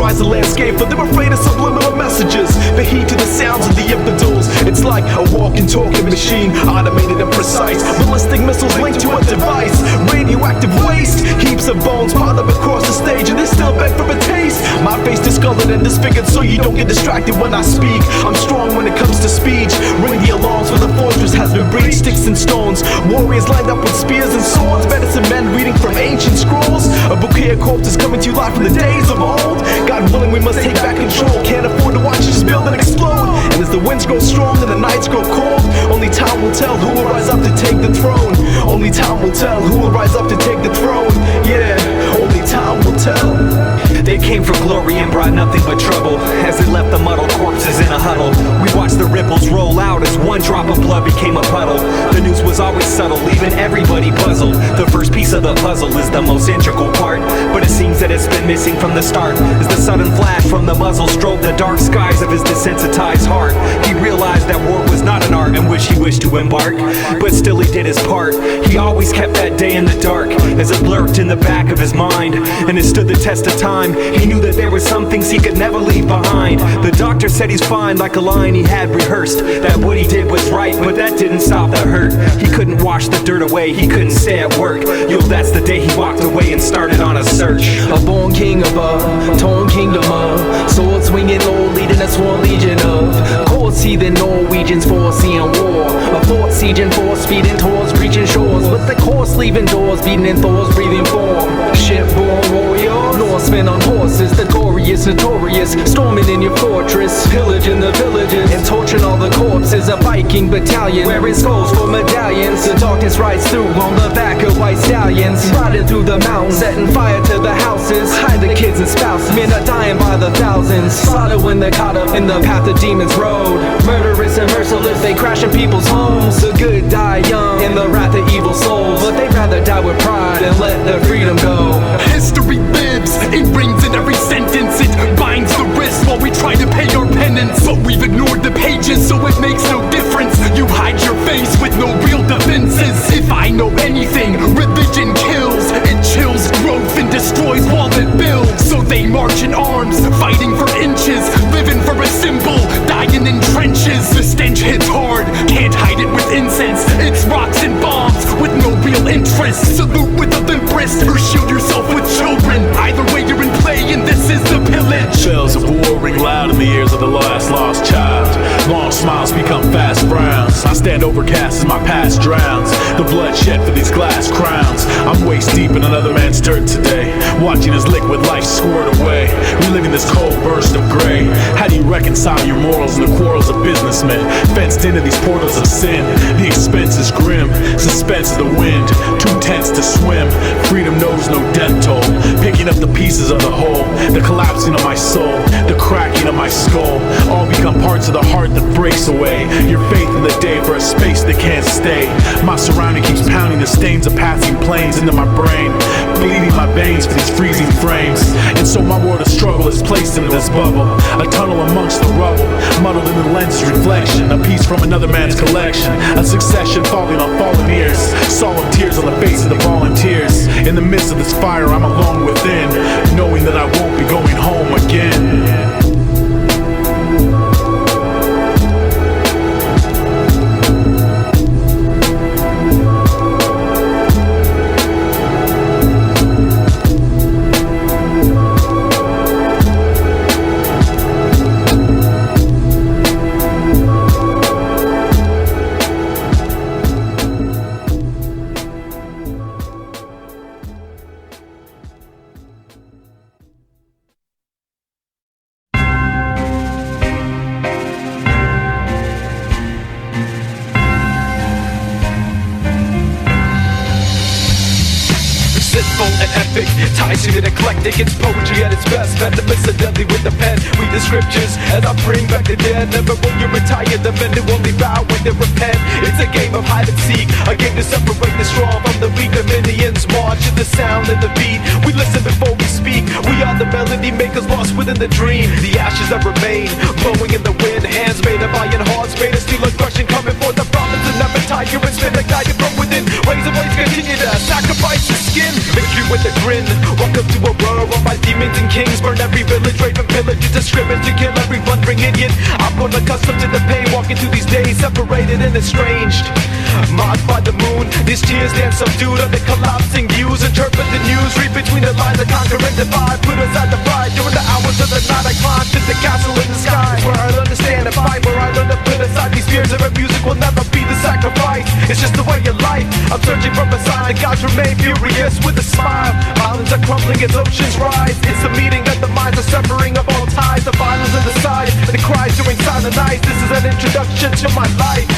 polarize the landscape, but they're afraid of subliminal messages. The heat to the sounds of the infidels. It's like a walking, talking machine, automated and precise. Ballistic missiles linked to a device. Radioactive waste, heaps of bones piled up across the stage, and they still beg for a taste. My face discolored and disfigured, so you don't get distracted when I speak. I'm strong when it comes to speech. Ring the alarms for the fortress has been breached. Sticks and stones, warriors lined up with spears and swords. Medicine men reading from ancient scrolls. A bouquet of corpses coming to you live from the days of old. God willing, we must take back control. Can't afford to watch this building explode. And as the winds grow strong and the nights grow cold, only time will tell who will rise up to take the throne. Only time will tell who will rise up to take the throne. Yeah, only time will tell. They came for glory and brought nothing but trouble. As they left the muddled corpses in a huddle, we watched the ripples roll out as one drop of blood became a puddle. The news was always subtle, leaving everybody puzzled. The first piece of the puzzle is the most integral part, but it seems that it's been missing from the start. As the sudden flash from the muzzle strove the dark skies of his desensitized heart, he realized that war was not an art in which he wished to embark, but still he did his part. He always kept that day in the dark, as it lurked in the back of his mind, and it stood the test of time. He knew that there were some things he could never leave behind. The doctor said he's fine, like a line he had rehearsed, that what he did was right, but that didn't stop the hurt. He couldn't wash the dirt away, he couldn't stay at work. Yo, that's the day he walked away and started on a search. A born king of a torn kingdom of sword swinging lord, leading a sworn legion of course heathen Norwegians foreseeing war. A fort sieging force speeding towards breaching shores, with the course leaving doors beating in Thor's breathing form. Shipborn warrior, Norsemen on horses, the glorious, notorious, storming in your fortress, pillaging the villages and torching all the corpses. A Viking battalion wearing skulls for medallions. The darkness rides through on the back of white stallions, riding through the mountains, setting fire to the houses. Hide the kids and spouses, men are dying by the thousands. Slaughter when they're caught up in the path of demons road. Murderous and merciless, they crash in people's homes. The good die young in the wrath of evil souls, but they'd rather die with pride than let their freedom go. History lives, it rings in every sentence. It binds the wrist while we try to pay our penance, but we've ignored the pages, so it makes no difference. You hide your face with no real defenses. If I know anything, religion kills. It chills growth and destroys while it builds. So they march in arms, fighting for inches, living for a symbol, dying in trenches. The stench hits hard, can't hide it with incense. It's rocks and bombs with no real interest. Salute with a limp wrist or shield yourself with children. Either way you're in play and this is the pillage. Bells of war ring loud in the ears of the last lost child. Long smiles become fast frowns. I stand overcast as my past drowns the bloodshed for these glass crowns. I'm waist deep in another man's dirt today, watching his liquid life squirt away, reliving this cold burst of gray. How do you reconcile your morals and the quarrels of businessmen, fenced into these portals of sin? The expense is grim, suspense of the wind, too tense to swim. Freedom knows no death toll, picking up the pieces of the whole, the collapsing of my soul, the cracking of my skull, all become parts of the heart that breaks away. Your faith in the day for a space that can't stay. My surrounding keeps pounding the stains of passing planes into my brain, bleeding my veins for these freezing frames. And so my world of struggle is placed into this bubble, a tunnel amongst the rubble, muddled in the lens's reflection, a piece from another man's collection, a succession falling on fallen ears, solemn tears on the face of the volunteers. In the midst of this fire I'm alone within, knowing that I won't be going home again. It's poetry at its best, metaphysical with the pen. Read the scriptures as I bring back the dead. Never will you retire, the men who only bow when they repent. It's a game of hide and seek, a game to separate the strong from the weak. The minions march to the sound and the beat. We listen before we speak. We are the melody makers lost within the dream. The ashes that remain, blowing in the wind. Hands made of iron, hearts made of steel and crushing, coming for the prophets and never time. tiger and spin ignited from within. Razor blades continue to sacrifice your skin. Victory with a grin. Welcome to a world run by demons and kings. Burn every village, rape and pillage, to discriminate, to kill every wandering idiot. I'm grown accustomed to the pain, walking through these days, separated and estranged. Mocked by the moon, these tears stand subdued under collapsing views. Interpret the news, read between the lines, I conquer and divide. Put aside the pride, during the hours of the night I climb to the castle in the sky, where I understand and fight, where I learn to put aside these fears. And music will never be the sacrifice, it's just the way of life. I'm searching for a sign, the gods remain furious with a smile. Islands are crumbling as oceans rise. It's a meeting of the minds, a severing of all ties. The violence of the side, the cries during silent nights. This is an introduction to my life.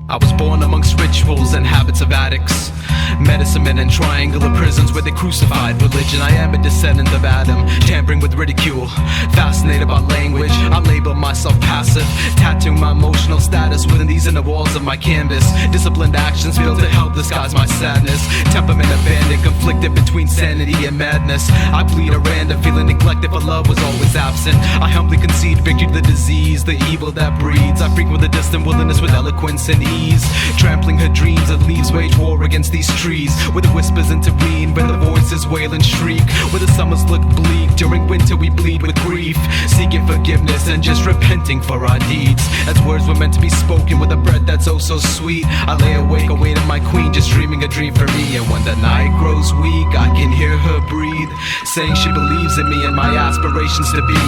I was born amongst rituals and habits of addicts, medicine men and triangular prisons where they crucified religion. I am a descendant of Adam, tampering with ridicule. Fascinated by language, I label myself passive, tattooing my emotional status within these inner walls of my canvas. Disciplined actions fail to help disguise my sadness. Temperament abandoned, conflicted between sanity and madness. I bleed a random, feeling neglected for love was always absent. I humbly concede victory to the disease, the evil that breeds. I frequent the distant wilderness with eloquence and ease, trampling her dreams of leaves, wage war against these trees, where the whispers intervene, where the voices wail and shriek, where the summers look bleak, during winter we bleed with grief, seeking forgiveness and just repenting for our deeds. As words were meant to be spoken with a breath that's oh so sweet, I lay awake awaiting my queen, just dreaming a dream for me. And when the night grows weak, I can hear her breathe, saying she believes in me and my aspirations to be.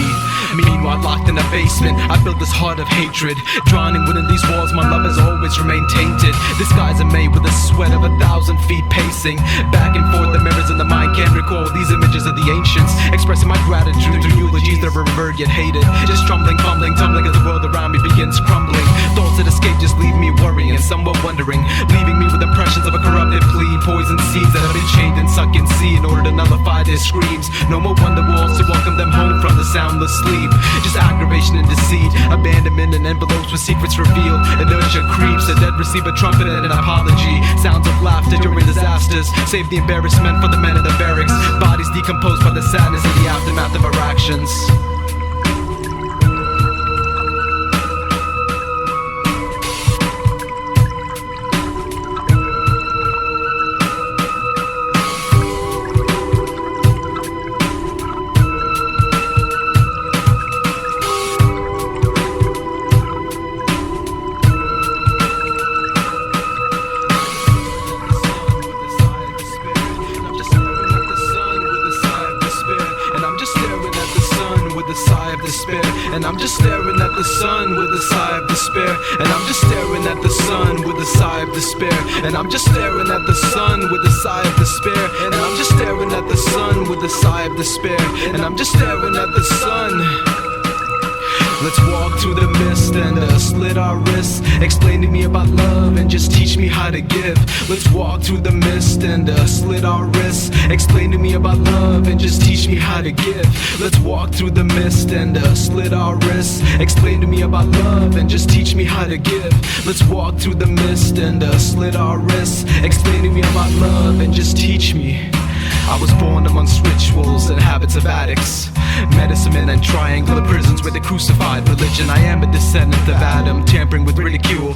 Meanwhile, locked in a basement, I built this heart of hatred, drowning within these walls. My love has always remained tainted. This guy's made with the sweat of 1,000 feet pacing back and forth. The mirrors in the mind can't recall these images of the ancients, expressing my gratitude through eulogies that are revered yet hated. Just tumbling as the world around me begins crumbling. Thoughts that escape just leave me worrying and somewhat wondering, leaving me with impressions of a corrupted plea. Poison seeds that have been chained and sucked in sea in order to nullify their screams. No more wonder walls to welcome them home from the soundless sleep. Just aggravation and deceit, abandonment and envelopes with secrets revealed. Inertia creeps, the dead receive a trumpet and an apology. Sounds of laughter during disasters, save the embarrassment for the men in the barracks. Bodies decomposed by the sadness in the aftermath of our actions. And I'm just staring at the sun with a sigh of despair. And I'm just staring at the sun with a sigh of despair. And I'm just staring at the sun with a sigh of despair. And I'm just staring at the sun with a sigh of despair. And I'm just staring at the sun. Let's walk through the mist and slit our wrists. Explain to me about love and just teach me how to give. Let's walk through the mist and slit our wrists. Explain to me about love and just teach me how to give. Let's walk through the mist and slit our wrists. Explain to me about love and just teach me how to give. Let's walk through the mist and slit our wrists. Explain to me about love and just teach me. I was born amongst rituals and habits of addicts, medicine men and triangular prisons where they crucified religion. I am a descendant of Adam, tampering with ridicule.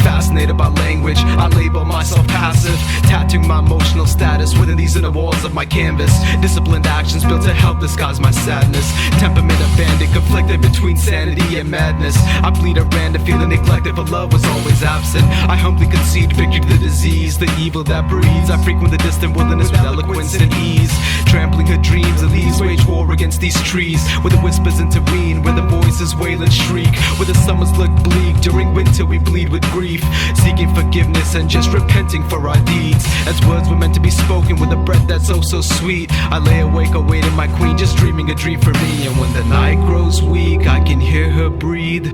Fascinated by language, I label myself passive, tattooing my emotional status within these inner walls of my canvas. Disciplined actions built to help disguise my sadness. Temperament abandoned, conflicted between sanity and madness. I bleed a random feeling neglected, but love was always absent. I humbly concede victory to the disease, the evil that breeds. I frequent the distant wilderness with eloquence and ease, trampling her dreams. And these wage war against these trees, where the whispers intervene, where the voices wail and shriek, where the summers look bleak. During winter we bleed with grief, seeking forgiveness and just repenting for our deeds. As words were meant to be spoken with a breath that's oh so sweet, I lay awake awaiting my queen, just dreaming a dream for me. And when the night grows weak, I can hear her breathe,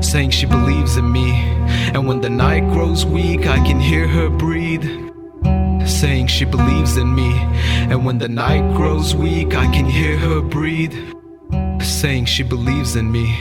saying she believes in me. And when the night grows weak, I can hear her breathe, saying she believes in me. And when the night grows weak, I can hear her breathe, saying she believes in me.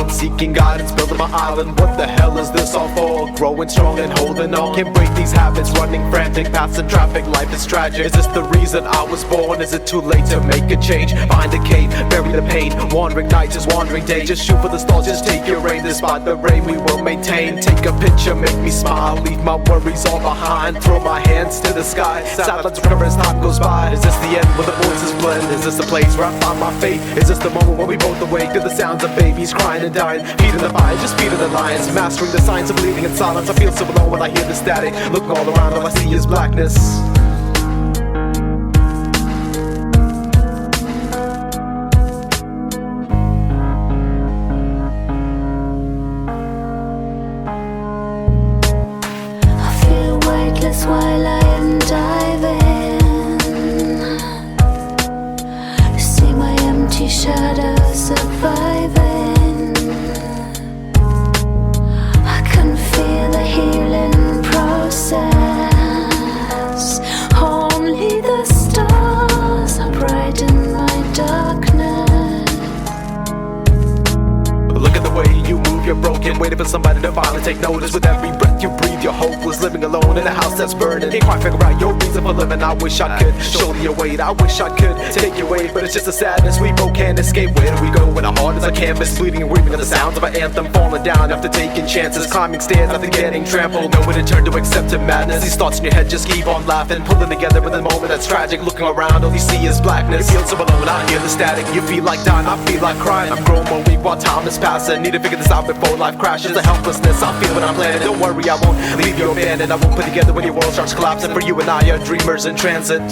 Seeking guidance, building my island. What the hell is this all for? Growing strong and holding on. Can't break these habits, running frantic, passing traffic. Life is tragic. Is this the reason I was born? Is it too late to make a change? Find a cave, bury the pain. Wandering nights, just wandering days. Just shoot for the stars, just take your aim. Despite the rain, we will maintain. Take a picture, make me smile. Leave my worries all behind. Throw my hands to the sky. Silence forever as time goes by. Is this the end where the voices blend? Is this the place where I find my fate? Is this the moment when we both awake to the sounds of babies crying and dying? Feeding the fire, just feeding the lions. Mastering the science of bleeding in silence. I feel so alone when I hear the static. Look all around, all I see is blackness. I feel weightless while I am diving. See my empty shadows surviving. Feel the healing process. Only the stars are bright in my darkness. Look at the way you move, you're broken. Waiting for somebody to finally take notice. With every breath you breathe, you're hopeless. Living alone in a house that's burning. Can't quite figure out your reason for living. I wish I could show you your weight. I wish I could take your weight, but it's just a sadness we both can't escape. Where do we go when our heart is a canvas? Bleeding and weeping at the sounds of an anthem. Falling down after taking chances. Climbing stairs after getting trampled. Nowhere to turn to accept madness. These thoughts in your head just keep on laughing. Pulling together in the moment that's tragic. Looking around, all you see is blackness. You feel so alone, I hear the static. You feel like dying, I feel like crying. I'm growing more weak while time is passing. Need to figure this out before life crashes. The helplessness I feel when I'm planning. Don't worry, I won't leave you abandoned. I won't put together when your world starts collapsing. For you and I are dreamers in transit.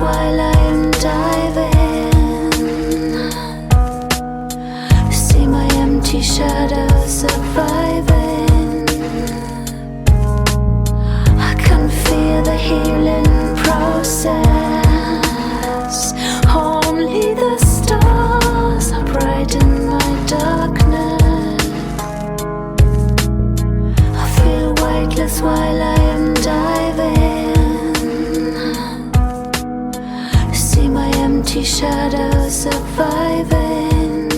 While I am diving, see my empty shadows surviving. I can feel the healing process. Only the stars are bright in my darkness. I feel weightless while I am diving. Empty shadows surviving.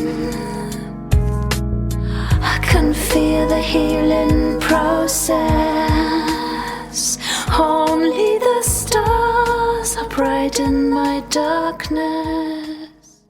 I can feel the healing process. Only the stars are bright brighten my darkness.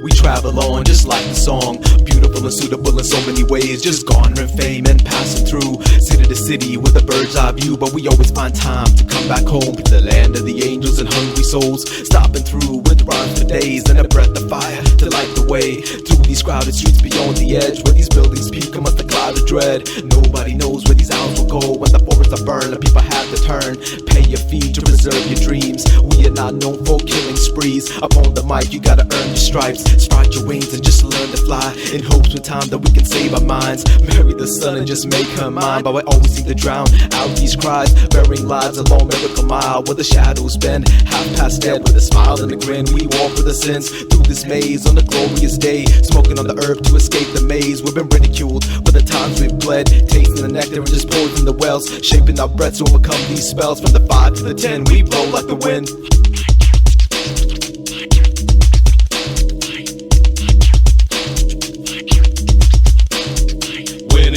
We travel on just like the song, beautiful and suitable in so many ways, just garnering fame and passing through city to city with a bird's eye view. But we always find time to come back home to the land of the angels and hungry souls, stopping through with rhymes for days and a breath of fire to light the way through these crowded streets beyond the edge where these buildings peak amongst the cloud of dread. Nobody knows where these hours will go when the forests are burned and people have to turn. Pay your fee to preserve your dreams. We are not known for killing sprees. Upon the mic you gotta earn your stripes, sprout your wings and just learn to fly, in hopes with time that we can save our minds. Marry the sun and just make her mine. But I always seem to drown out these cries, burying lives along Miracle Mile where the shadows bend, half past dead. With a smile and a grin we walk with a sense through this maze on a glorious day, smoking on the herb to escape the maze. We've been ridiculed for the times we've bled, tasting the nectar and just pouring from the wells, shaping our breaths to overcome these spells. From the 5 to the 10 we blow like the wind.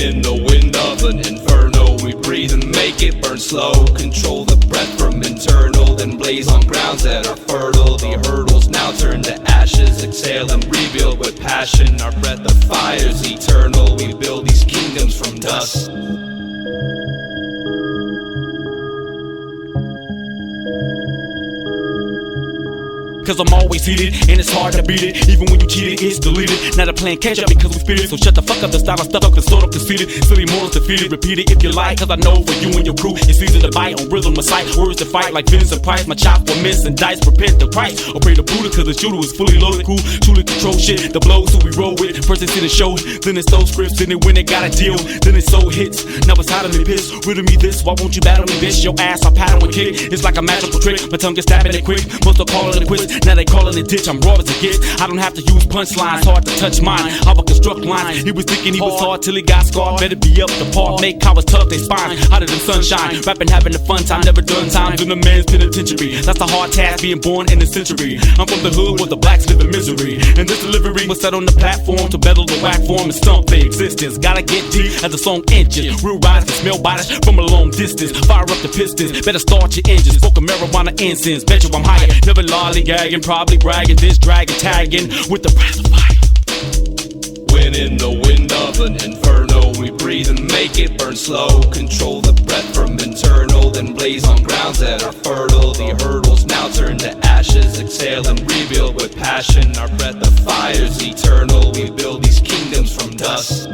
In the wind of an inferno, we breathe and make it burn slow. Control the breath from internal, then blaze on grounds that are fertile. The hurdles now turn to ashes, exhale and rebuild with passion. Our breath of fire's eternal, we build these kingdoms from dust. Cause I'm always heated, and it's hard to beat it. Even when you cheat it, it's deleted. Now they're playing catch up because we spit it. So shut the fuck up, the style of stuff up and sort of conceited. Silly morals defeated, repeat it if you like. Cause I know for you and your crew, it's easy to bite on rhythm or sight. Words to fight like Vincent Price. My chop for miss and dice, repent to Christ. Or pray to Buddha cause the shooter was fully loaded. Crew truly control shit, the blows who we roll with. First they see the show, then it's those scripts. Then they win, they got a deal, then it's so hits. Now it's time to be pissed, rid of me this. Why won't you battle me bitch? Your ass I paddle and kick. It's like a magical trick, my tongue gets stabbing it quick. Most are calling it quits, now they calling it ditch. I'm raw as it gets, I don't have to use punchlines, hard to touch mine. I will construct lines, he was thinking he was hard till he got scarred. Better be up the park, make cowards tough, they spine hotter than sunshine. Rapping having a fun time, never done times in the man's penitentiary. That's the hard task, being born in the century. I'm from the hood where the blacks live in misery, and this delivery was set on the platform to battle the whack form and stump their existence. Gotta get deep as the song inches, real rise can smell bodies from a long distance. Fire up the pistons, better start your engines. Smoke a marijuana incense, bet you I'm higher. Never lollygagging, probably bragging, this dragon tagging with the breath of fire. When in the wind of an inferno, we breathe and make it burn slow. Control the breath from internal, then blaze on grounds that are fertile. The hurdles now turn to ashes, exhale and rebuild with passion. Our breath of fire's eternal, we build these kingdoms from dust.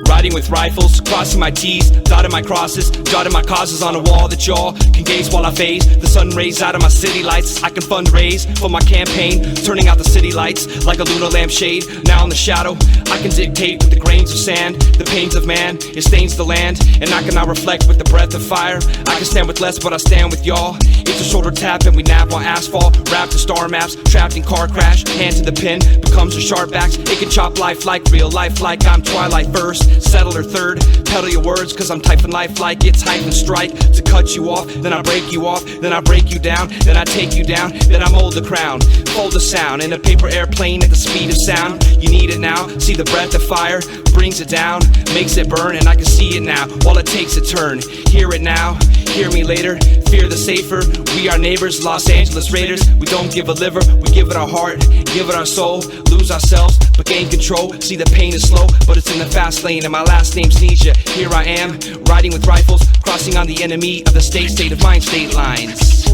Riding with rifles, crossing my T's, dotting my crosses, jotting my causes on a wall that y'all can gaze while I phase. The sun rays out of my city lights, I can fundraise for my campaign, turning out the city lights like a lunar lampshade. Now in the shadow, I can dictate with the grains of sand. The pains of man, it stains the land, and I can now reflect with the breath of fire. I can stand with less, but I stand with y'all. It's a shoulder tap and we nap on asphalt, wrapped in star maps, trapped in car crash. Hand to the pen, becomes a sharp axe. It can chop life like real life, like I'm Twilight first. Settle or third, pedal your words cause I'm typing life like it's hyphen strike. To cut you off, then I break you off, then I break you down, then I take you down, then I mold the crown. Fold the sound in a paper airplane at the speed of sound. You need it now, see the breath of fire, brings it down, makes it burn, and I can see it now, while it takes a turn. Hear it now, hear me later, fear the safer. We are neighbors, Los Angeles Raiders. We don't give a liver, we give it our heart, give it our soul, lose ourselves, but gain control. See the pain is slow, but it's in the fast lane, and my last name's Amnesia. Here I am, riding with rifles, crossing on the enemy of the state of mind, state lines.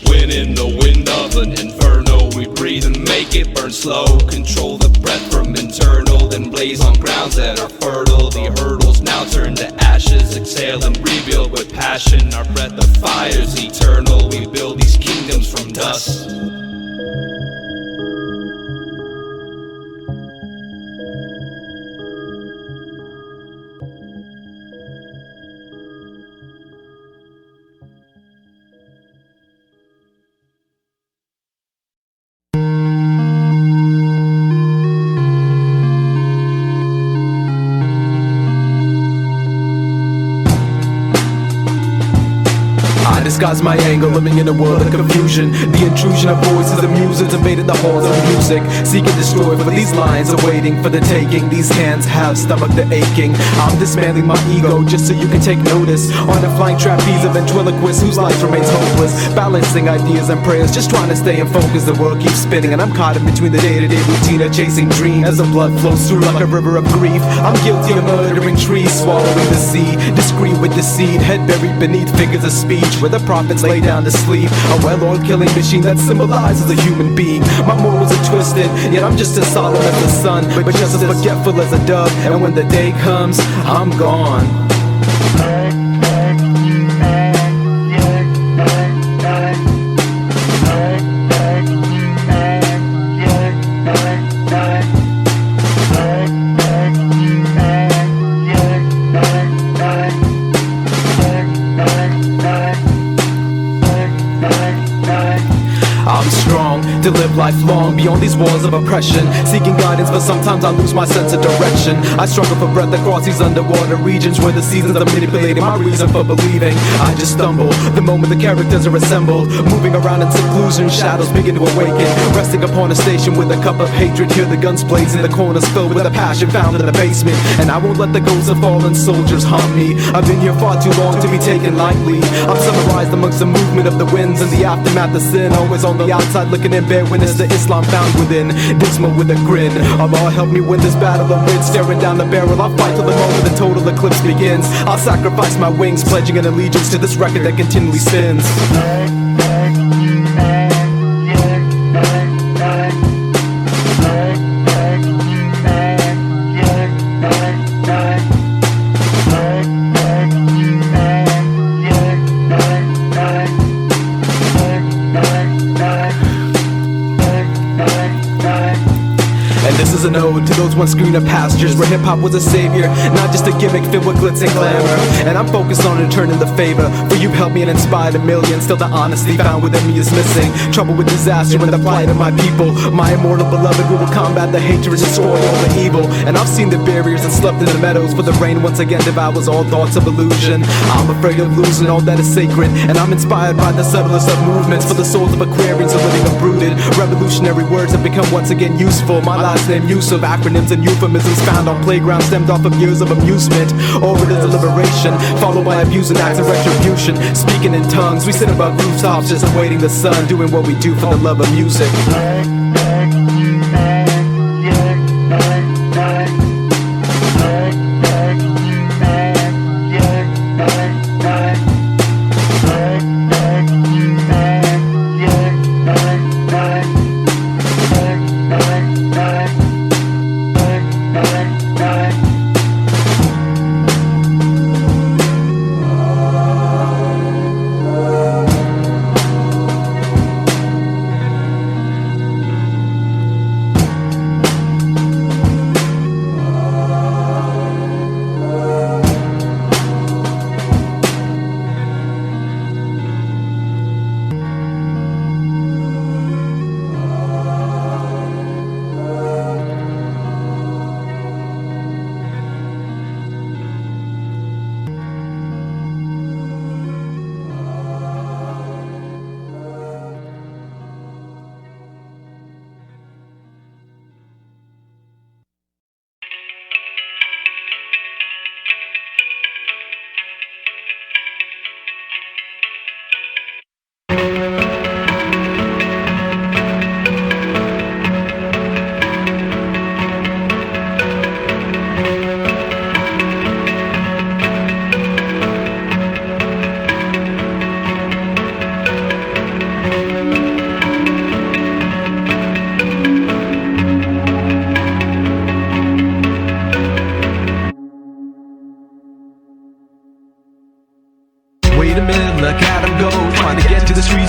When in the wind of an inferno, we breathe and make it burn slow. Control the breath from internal, then blaze on grounds that are fertile. The hurdles now turn to ashes, exhale and rebuild with passion. Our breath of fire's eternal, we build these kingdoms from dust. I disguise my anger, living in a world of confusion. The intrusion of voices and muses invaded the halls of music. Seek and destroy, for these lines are waiting for the taking. These hands have stomached the aching. I'm dismantling my ego just so you can take notice. On a flying trapeze of ventriloquists whose life remains hopeless. Balancing ideas and prayers, just trying to stay in focus. The world keeps spinning and I'm caught in between the day-to-day routine of chasing dreams. As the blood flows through like a river of grief, I'm guilty of murdering trees, swallowing the sea. Discreet with deceit, head buried beneath figures of speech where the prophets lay down to sleep. A well-oiled killing machine that symbolizes a human being. My morals are twisted, yet I'm just as solemn as the sun, but just as forgetful as a dove. And when the day comes, I'm gone. To live lifelong beyond these walls of oppression, seeking guidance, but sometimes I lose my sense of direction. I struggle for breath across these underwater regions where the seasons are manipulating my reason for believing. I just stumble the moment the characters are assembled, moving around in seclusion, shadows begin to awaken. Resting upon a station with a cup of hatred, hear the guns blazing, the corners filled with a passion found in the basement. And I won't let the ghosts of fallen soldiers haunt me. I've been here far too long to be taken lightly. I'm summarized amongst the movement of the winds and the aftermath of sin. Always on the outside looking in, bear witness to Islam found within, dismal with a grin. Allah help me win this battle amid staring down the barrel. I'll fight till the moment the total eclipse begins. I'll sacrifice my wings, pledging an allegiance to this record that continually spins. An ode to those once greener pastures where hip-hop was a savior, not just a gimmick filled with glitz and glamour. And I'm focused on returning the favor, for you've helped me and inspired a million. Still the honesty found within me is missing. Trouble with disaster and the plight of my people. My immortal beloved who will combat the hatred and destroy all the evil. And I've seen the barriers and slept in the meadows, for the rain once again devours all thoughts of illusion. I'm afraid of losing all that is sacred, and I'm inspired by the subtlest of movements. For the souls of Aquarians are living uprooted. Revolutionary words have become once again useful. My last name use of acronyms and euphemisms found on playgrounds stemmed off of years of amusement. Orators of liberation, followed by abusing acts of retribution. Speaking in tongues, we sit above rooftops just awaiting the sun, doing what we do for the love of music.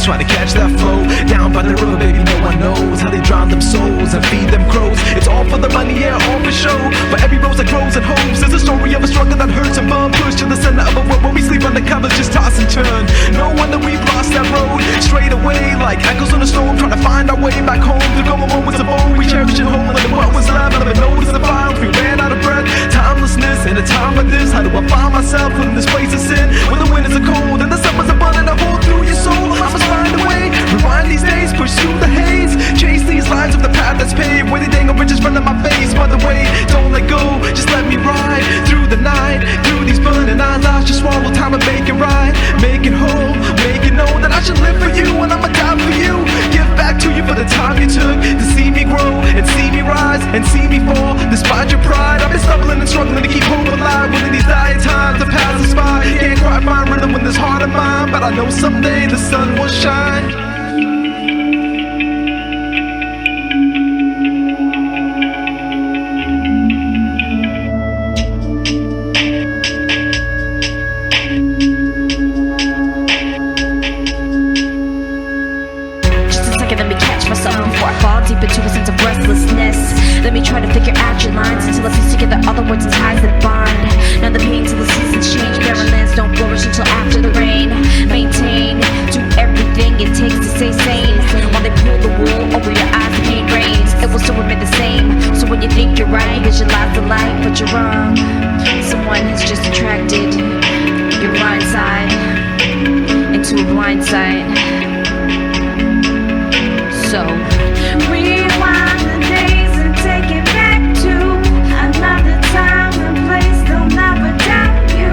Trying to catch that flow down by the river, baby, no one knows how they drown them souls and feed them crows. It's all for the money, yeah, all for show. For every rose that grows and hopes, there's a story of a struggle that hurts and bum. Pushed to the center of a world where we sleep under covers, just toss and turn. No wonder we've lost that road straight away, like echoes on a stove, trying to find our way back home. Through going moments of old, we cherish and hold, and what was left, never noticed the violence. We ran out of breath, timelessness in a time like this. How do I find myself in this place of sin, when the winters are cold and the summers abundant of and see me fall. Despite your pride, I've been stumbling and struggling to keep hope alive. Within these dying times, the past is by. Can't quite find rhythm when this heart of mine, but I know someday the sun will shine. Deep into a sense of restlessness. Let me try to figure out your lines until I piece together all the words and ties that bind. Now the pain till the seasons change. Barren lands don't flourish until after the rain. Maintain, do everything it takes to stay sane. While they pull the wool over your eyes, the pain reigns. It will still remain the same. So when you think you're right, visualize the light, but you're wrong. Someone has just attracted your blind side into a blind side. So rewind the days and take it back to another time and place. They'll never doubt you.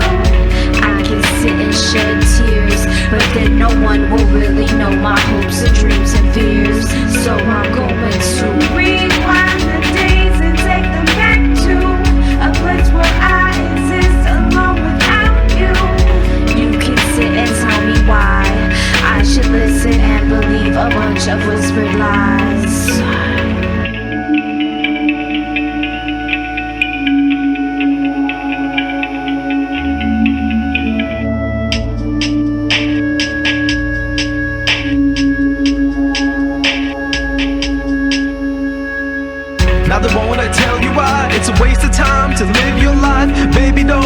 I can sit and shed tears, but then no one will really know my hopes and dreams and fears. So I'm going to rewind the days and take them back to a place where I exist alone without you. You can sit and tell me why I should listen and believe a bunch of whispered lies. Now they wanna tell you why it's a waste of time to live your life. Baby, no,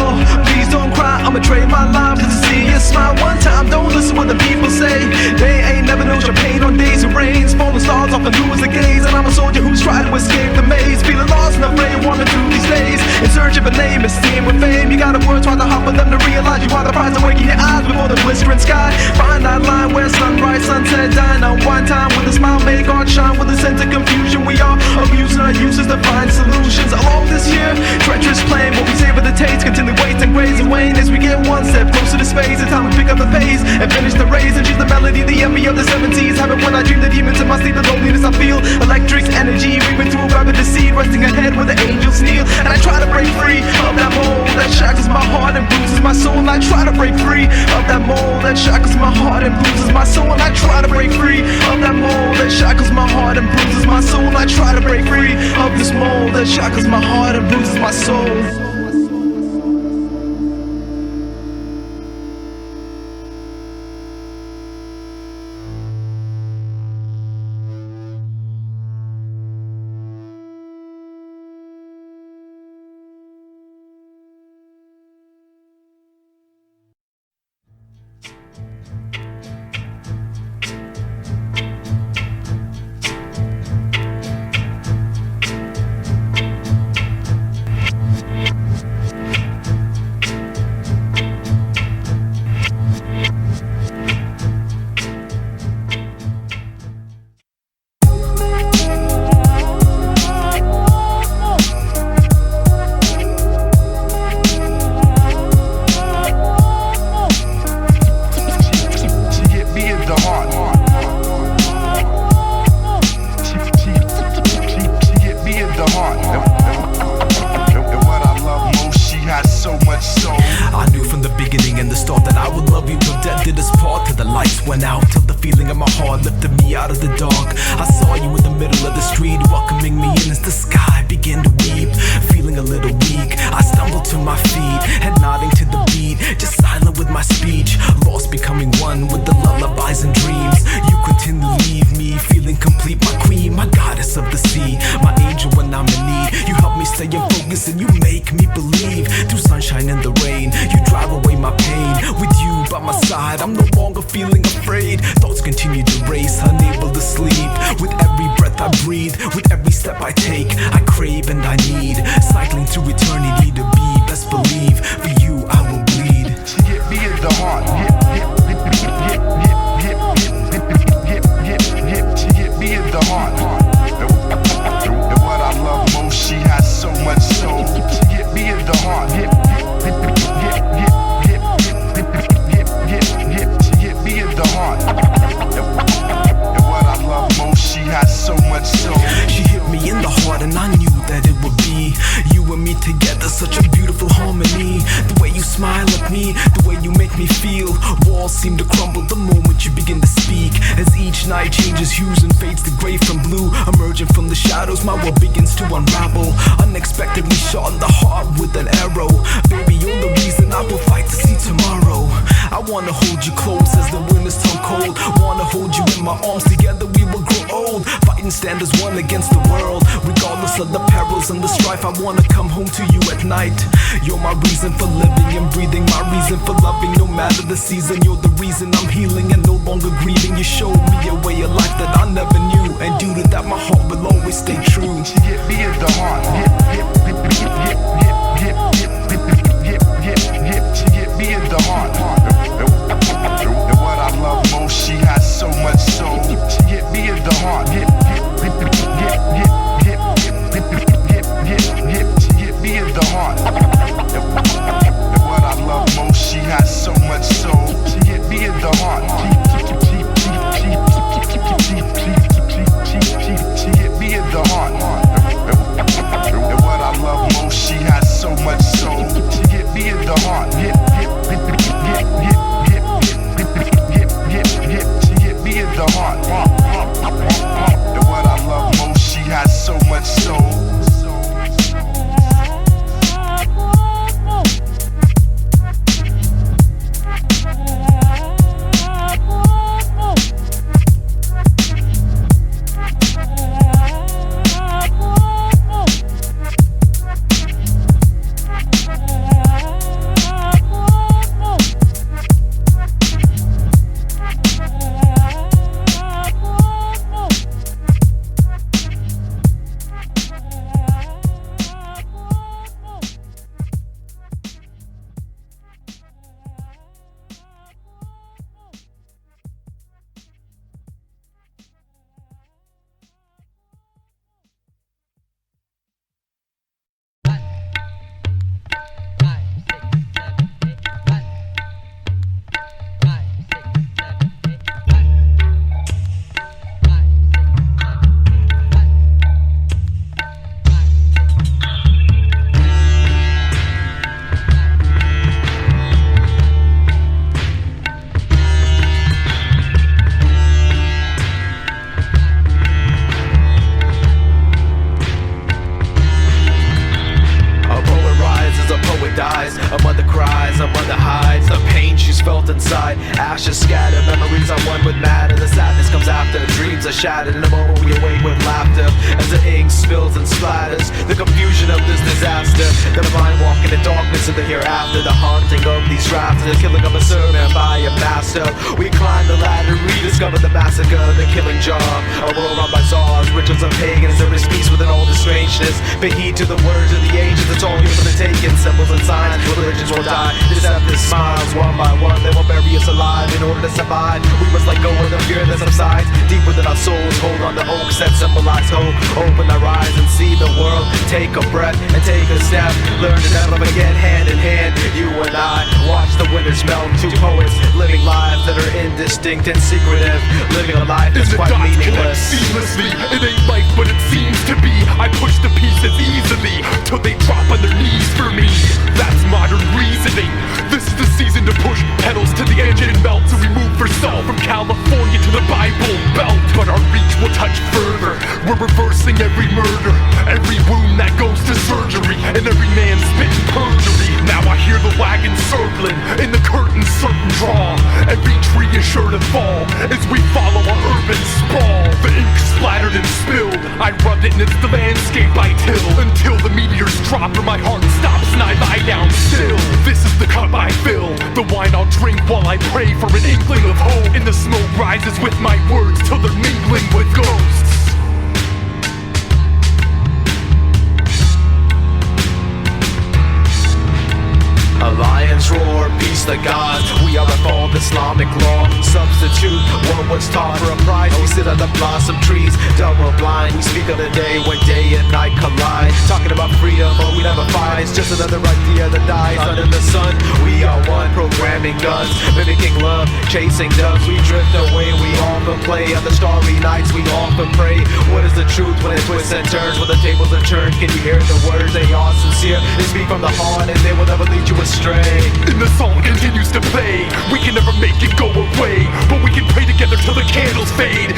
please don't cry. I'ma trade my life just to see you smile one time. Don't listen what the people say. They ain't never known your pain on days of rains. Falling stars off and lose the gaze. And I'm a soldier who's trying to escape the maze. Feeling lost and afraid, wandering through these days. In search of a name, esteem with fame. You gotta work trying to hop for them to realize you are the prize. Awaken your eyes before the blistering sky. Find that line where sunrise, sunset, dine on one time. With a smile, make art shine. With a sense of confusion, we are abusing our uses to find solutions. Along this year, treacherous flame, what we savor the taste. Continue wasting grays and wane as we get one step closer to space. It's time to pick up the pace and finish the race. And choose the melody, the envy of the 70s. Habit when I dream the demons in my sleep, the loneliness I feel. Electric energy, reaping through a rabbit the seed. Resting ahead where the angels kneel. And I try to break free of that mold that shackles my heart and bruises my soul. And I try to break free of that mold that shackles my heart and bruises my soul. And I try to break free of that mold that shackles my heart and bruises my soul. And I try to break free of this mold that shackles my heart and bruises my soul. went out till the feeling of my heart lifted me out of the dark. I saw you in the middle of the street, welcoming me in as the sky began to weep. Feeling a little weak, I stumbled to my feet, head nodding to the beat, just silent with my speech, lost becoming one with the lullabies and dreams. You continue to leave me feeling complete, my queen, my goddess of the sea, my angel when I'm in need. You help me stay in focus and you make me believe. Through sunshine and the rain, you drive away my pain. With you by my side, I'm no longer feeling afraid. Thoughts continue to race, unable to sleep. With every breath I breathe, with every step I take, I crave and I need. Cycling through eternity to be, best believe, for you I will bleed. Hit me in the heart, hit me in the heart. And what I love most, she has so much soul. Hit me in the heart, hit me in the heart. And what I love most, she has so much soul. She hit me in the heart and I knew that Each night changes hues and fades to gray from blue. Emerging from the shadows, my world begins to unravel. Unexpectedly shot in the heart with an arrow. Baby, you're the reason I will fight to see tomorrow. I wanna hold you close as the winters turn cold. Wanna hold you in my arms, together we will grow old. Fighting stand as one against the world. Regardless of the perils and the strife, I wanna come home to you at night. You're my reason for living and breathing, my reason for loving. No matter the season, you're the reason I'm healing and no longer grieving. You showed me a way of life that I never knew, and due to that my heart will always stay true. She hit me in the heart. She hit me in the heart. And what I love most, she has so much soul. She hit me in the heart. She hit me in the heart. And what I love most, she has so much soul. She hit me in the heart. She hit me in the heart. And what I love most, she has so much soul. She hit me in the heart. She hit me in the heart. And what I love most, she has so much soul. Shattered in a moment we awake with laughter as the ink spills and splatters. The confusion of this disaster, the mind walking in darkness of the hereafter. The haunting of these rafters, the killing of a servant by a master. We climb the ladder, rediscover the massacre, the killing jar. A world run by czars, rituals of pagans. There is peace within all the strangeness. Pay heed to the words of the ancients, it's all here for the taking. Symbols and signs, religions will die. Deceptive smiles, one by one, they will bury us alive. In order to survive, we must let go of the fear that subsides deep within our souls. Hold on to oaks that symbolize hope. Open our eyes and see the world. Take a breath and take a step. Learn to never forget, hand in hand. You and I watch the winters melt. Two poets living lives that are indistinct and secretive. Living a life that's quite meaningless. Seamlessly, it ain't life but it seems to be. I push the pieces easily till they drop on their knees for me. That's modern reasoning. This is the season to push pedals to the engine belt. So we move for salt from California to the Bible Belt. But our reach will touch further. We're reversing every murder, every wound that goes to surgery, and every man spitting perjury. Now I hear the wagon circling in the curtain's certain draw. Every tree is sure to fall as we follow our urban sprawl. The ink splattered and spilled, I rubbed it and it's the landscape I till. Until the meteors drop or my heart stops and I lie down still. This is the cup I fill, the wine I'll drink while I pray for an inkling of hope. And the smoke rises with my words till they're mingling with ghosts. A lion's roar, peace the gods. We are evolved Islamic law. Substitute what was taught for a prize. We sit under blossom trees, double blind. We speak of the day when day and night collide. Talking about freedom, but we never fight. It's just another idea that dies under the sun. We are one, programming guns, mimicking love, chasing doves. We drift away, we often play. On the starry nights we often pray. What is the truth when it twists and turns? When the tables are turned, can you hear the words? They are sincere, they speak from the heart, and they will never lead you astray. And the song continues to play. We can never make it go away, but we can pray together till the candles fade.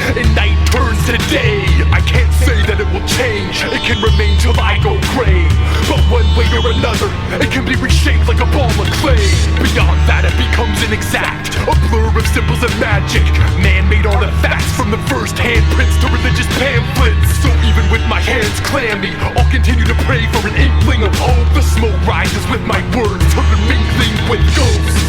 magic. Man-made artifacts from the first handprints to religious pamphlets. So even with my hands clammy, I'll continue to pray for an inkling of hope. The smoke rises with my words, intermingling with ghosts.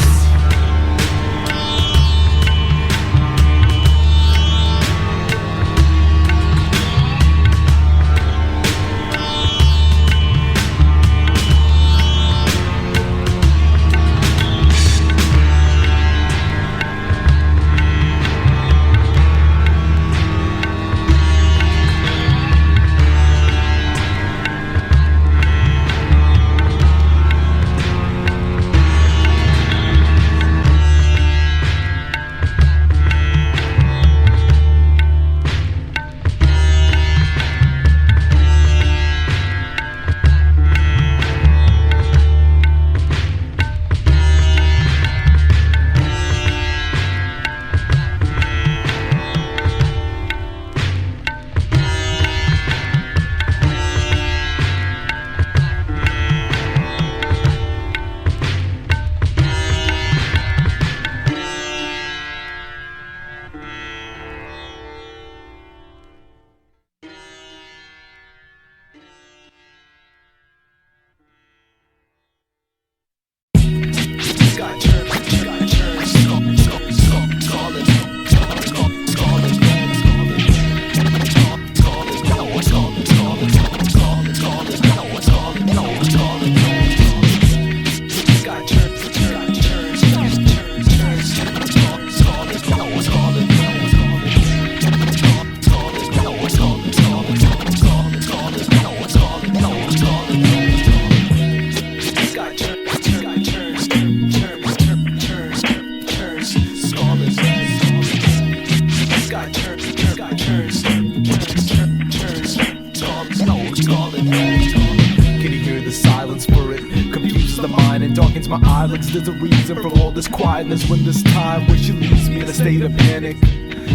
There's a reason for all this quietness when this time where she leaves me in a state of panic.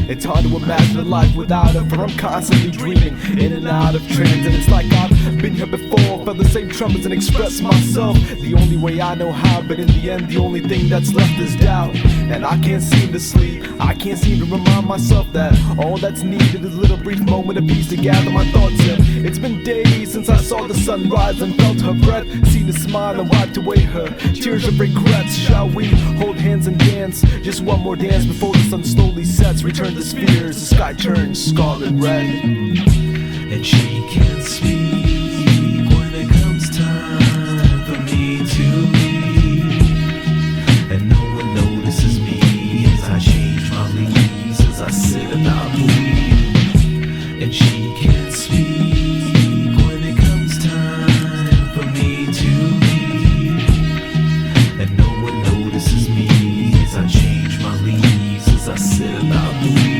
It's hard to imagine a life without her, for I'm constantly dreaming in and out of trance. And it's like I've been here before, felt the same tremors and expressed myself the only way I know how. But in the end, the only thing that's left is doubt. And I can't seem to sleep, I can't seem to remind myself that all that's needed is a little brief moment of peace to gather my thoughts in. It's been days since I saw the sun rise and felt her breath, seen her smile and wiped away her tears of regrets. Shall we hold hands and dance, just one more dance before the sun slowly sets? Return to spheres, the sky turns scarlet red, and she can't speak when it comes time for me to leave. And no one notices me as I change my leaves, as I sit and I breathe. And she can't speak when it comes time for me to leave. And no one notices me as I change my leaves, as I sit and I breathe.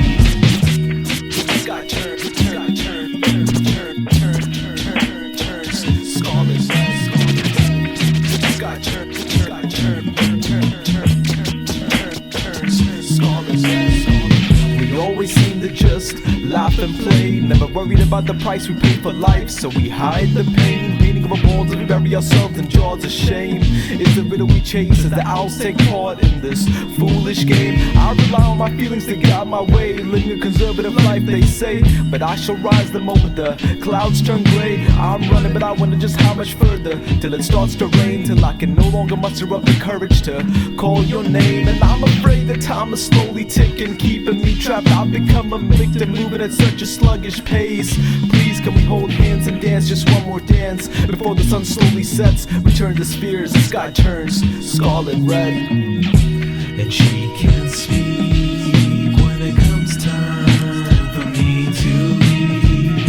Laugh and play, never worried about the price we pay for life. So we hide the pain, beating of our balls as we bury ourselves in jaws of shame. It's the riddle we chase as the owls take part in this foolish game. I rely on my feelings to guide my way, living a conservative life they say. But I shall rise the moment the clouds turn gray. I'm running but I wonder just how much further, till it starts to rain, till I can no longer muster up the courage to call your name. And I'm afraid that time is slowly ticking, keeping me trapped. I've become a victim, moving at such a sluggish pace. Please can we hold hands and dance just one more dance before the sun slowly sets? Return to spheres, the sky turns scarlet red, and she can't speak when it comes time for me to leave.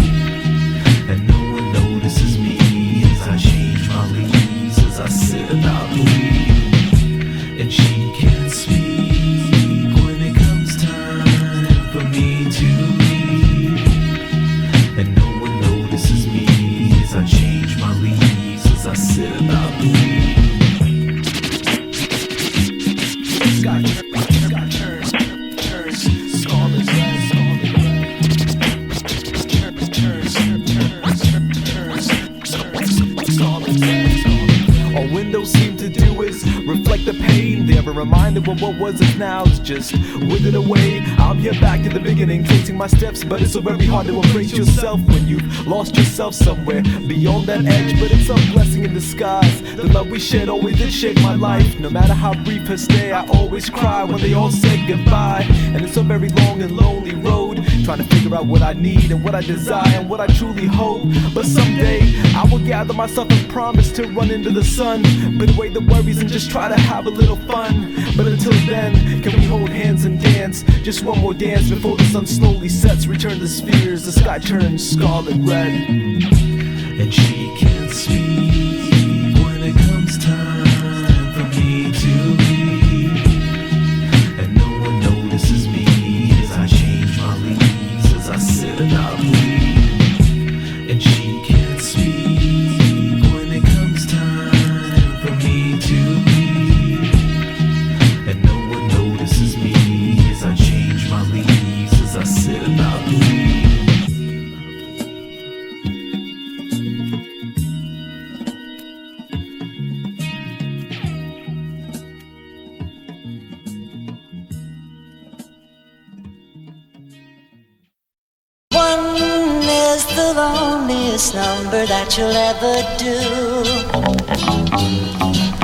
And no one notices me as I change my leaves, as I sit and I breathe. And she can't speak when it comes time for me to leave. And no one notices me as I change my leaves, as I sit and I breathe. Sky turns. A reminder of what was is now is just withered away. I'm here back at the beginning, tracing my steps, but it's so very hard to embrace yourself when you've lost yourself somewhere beyond that edge. But it's a blessing in disguise. The love we shared always did shape my life. No matter how brief her stay, I always cry when they all said goodbye. And it's a very long and lonely road, trying to figure out what I need and what I desire and what I truly hope. But someday I will gather myself and promise to run into the sun, put away the worries and just try to have a little fun. But until then, can we hold hands and dance? Just one more dance before the sun slowly sets. Return the spheres, the sky turns scarlet red. And she can't speak when it comes time for me to leave. And no one notices me as I change my leaves, as I sit and I bleed. And she can't speak when it comes time for me to leave. And no one notices me as I change my leaves, as I sit and I bleed. The loneliest number that you'll ever do.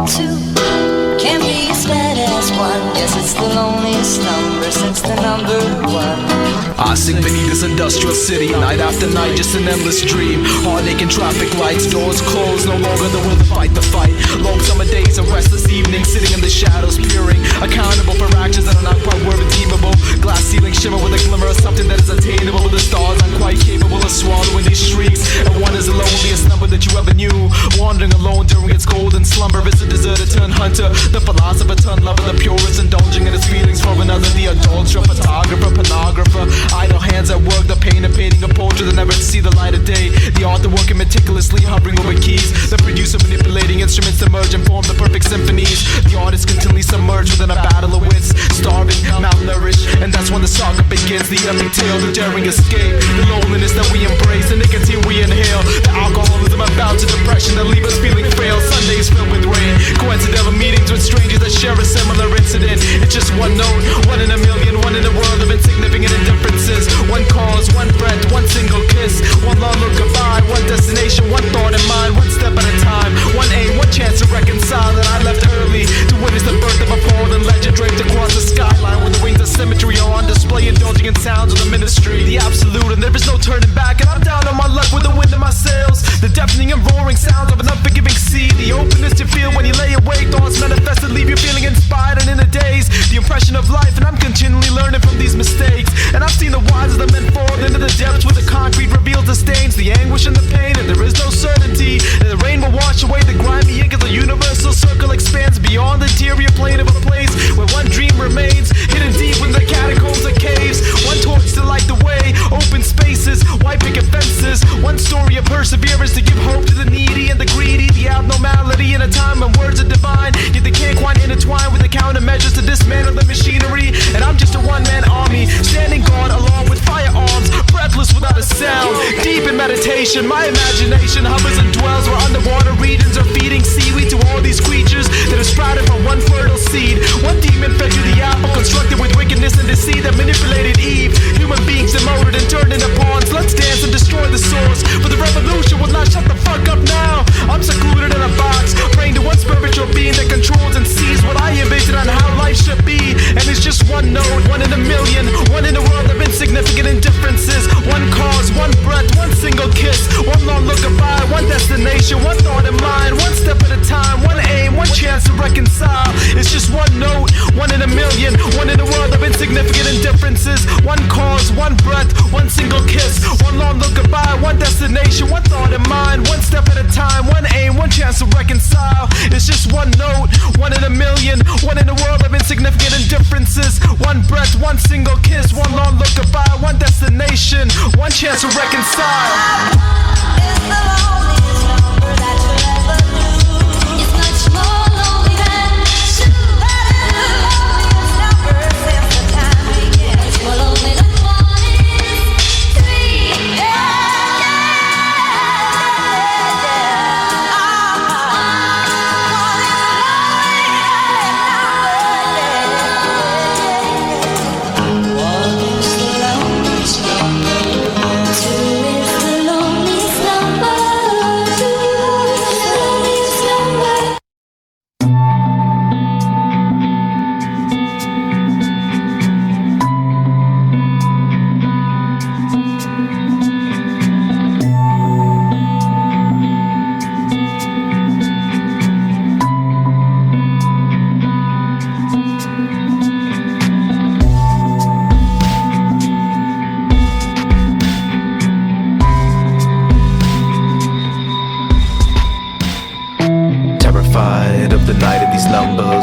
2 can be as bad as 1. Yes, it's the loneliest number since the number 1. I sing beneath this industrial city, night after night, just an endless dream. Heartache and traffic lights, doors closed, no longer the will to fight the fight. Long summer days and restless evenings, sitting in the shadows, peering, accountable for actions that are not quite were redeemable. Glass ceiling shimmer with a glimmer of something that is attainable. With the stars, I'm quite capable of swallowing these shrieks. And 1 is the loneliest number that you ever knew. Wandering alone during its golden slumber, it's a deserter turned hunter, the philosopher turned lover, the purist indulging in his feelings for another, the adulterer, photographer, pornographer. Idle hands at work, the pain of painting a portrait that never see the light of day. The author working meticulously, hovering over keys. The producer manipulating instruments to merge and form the perfect symphonies. The artist continually submerged within a battle of wits, starving, malnourished, and that's when the saga begins. The epic tale, the daring escape, the loneliness that we embrace, the nicotine we inhale, the alcoholism about to depression that leave us feeling frail. Sundays filled with rain, coincidental meetings with strangers that share a similar incident. It's just one note, 1 in a million, 1 in a world of insignificant indifferences. 1 cause, 1 breath, 1 single kiss, 1 long look goodbye, 1 destination, 1 thought in mind, 1 step at a time, 1 aim, 1 chance to reconcile. That I left early to witness the birth of a fallen legend draped across the skyline, with the wings of symmetry are on display, indulging in sounds of the ministry, the absolute, and there is no turning back. And I'm down on my luck with the wind in my sails, the deafening and roaring sounds of an unforgiving sea, the openness you feel when you lay awake, thoughts manifest and leave you feeling inspired and in a daze, the impression of life, and I'm continually learning from these mistakes. And I've seen the wisest of men fall into the depths where the concrete reveals the stains, the anguish and the pain, and there is no certainty that the rain will wash away the grimy ink as the universal circle expands beyond the interior plane of a place where 1 dream remains hidden deep within the catacombs and caves. 1 torch to light the way, open spaces, white picket fences, 1 story of perseverance to give hope to the needy and the greedy, the abnormality in a time when words are divine, yet they can't quite intertwine with the countermeasures to dismantle the machinery. And I'm just a one-man army, standing guard along with firearms, breathless without a sound. Deep in meditation, my imagination hovers and dwells where underwater regions are feeding seaweed to all these creatures that are sprouted from 1 fertile seed. 1 demon fed you the apple, constructed with wickedness and deceit that manipulated Eve. Human beings demoted and turned into pawns. Let's dance and destroy the source, for the revolution will not shut the fuck up now. I'm secluded in a box, praying to 1 spiritual being that controls and sees what I envision on how life should be. And it's just 1 note, 1 in a million, 1 in a world of insignificant indifferences. 1 cause, 1 breath, 1 single kiss, 1 long look goodbye, 1 destination, 1 thought in mind, 1 step at a time, 1 aim, 1 chance to reconcile. It's just 1 note, 1 in a million, 1 in a world of insignificant indifferences. 1 cause, 1 breath, 1 single kiss, 1 long look goodbye, 1 destination, 1 thought in mind, 1 step at a time, 1 aim, 1 chance to reconcile. It's just 1 note, 1 in a million, 1 in a world of insignificant indifferences. 1 breath, 1 single kiss, 1 long look goodbye, 1 destination, 1 chance to reconcile. It's the loneliest number that you'll ever do. It's much more lonely than 2. The loneliest number since the time began. It's more lonely than 1 is 3.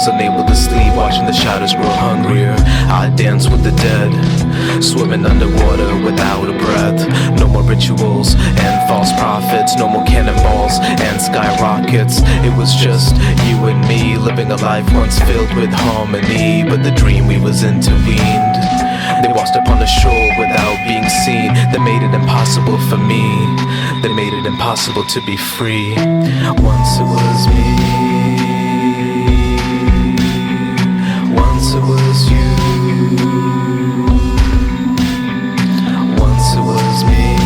was unable to sleep, watching the shadows grow hungrier. I danced with the dead, swimming underwater without a breath. No more rituals and false prophets, no more cannonballs and skyrockets. It was just you and me, living a life once filled with harmony. But the dream we was intervened. They washed up on the shore without being seen. They made it impossible for me. They made it impossible to be free. Once it was me. Once it was you. Once it was me.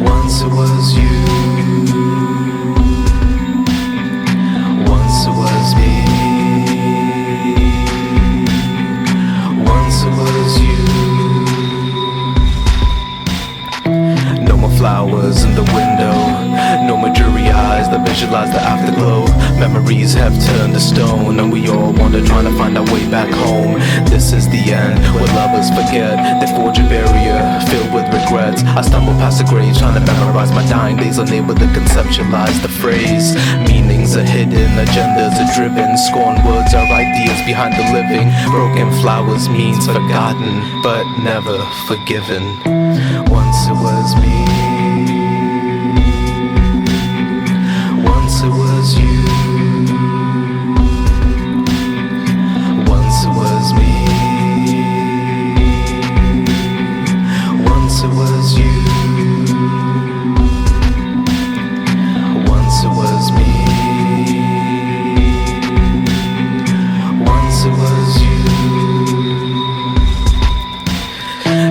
Once it was you. Once it was me. Once it was you. No more flowers in the window, no more jury eyes that visualize the afterglow. Memories have turned to stone, and we all wander trying to find our way back home. This is the end, where lovers forget. They forge a barrier filled with regrets. I stumble past the grave trying to memorize my dying days, unable to conceptualize the phrase. Meanings are hidden, agendas are driven. Scorned words are ideas behind the living. Broken flowers means forgotten, but never forgiven. Once it was me. Once it was you. Once it was me. Once it was you. Once it was me. Once it was you.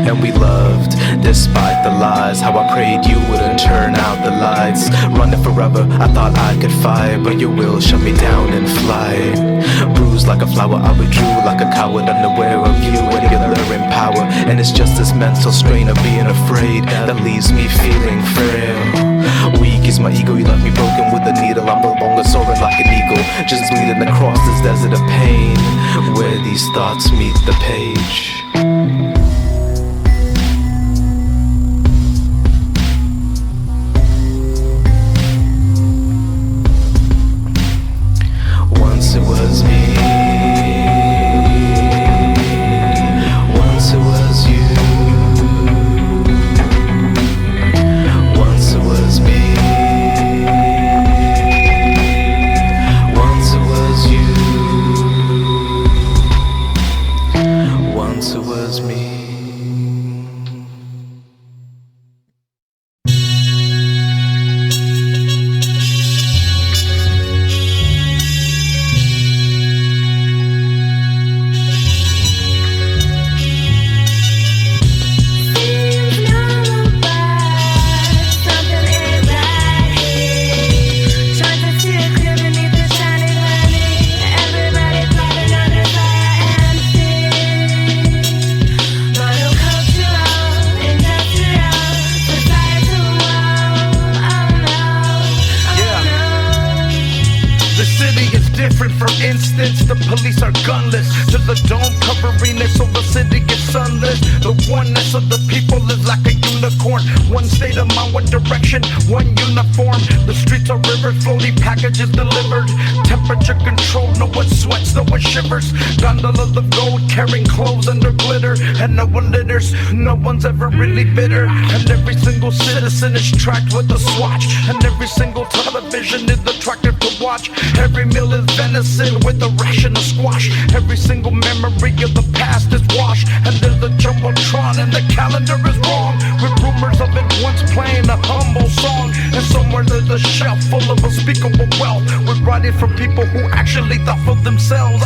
And we loved despite the lies. How I prayed you wouldn't turn out the lights. Running forever, I thought I could fight, but your will shut me down in flight. Bruised like a flower, I withdrew like a coward, unaware of you and your luring power. And it's just this mental strain of being afraid that leaves me feeling frail. Weak is my ego, you left me broken with a needle. I'm no longer soaring like an eagle, just bleeding across this desert of pain, where these thoughts meet the page. Once it was me. Once it was you. Once it was me. Once it was you. Once it was me. For instance, the police are gunless. Just the dome covering it so the city gets sunless. The oneness of the people is like a unicorn. One state of mind, one direction, one uniform. The streets are rivers, floating packages delivered. Temperature controlled, no one sweats, no one shivers. Gondolas of gold carrying clothes under glitter. And no one litters, no one's ever really bitter. And every single citizen is tracked with a swatch. And every single television is attractive to watch. Every meal is venison with a ration of squash. Every single memory of the past is washed. And there's a jumbotron and the calendar is wrong, with rumors of it once playing a humble song. And somewhere there's a shelf full of unspeakable wealth, with writing from people who actually thought for themselves.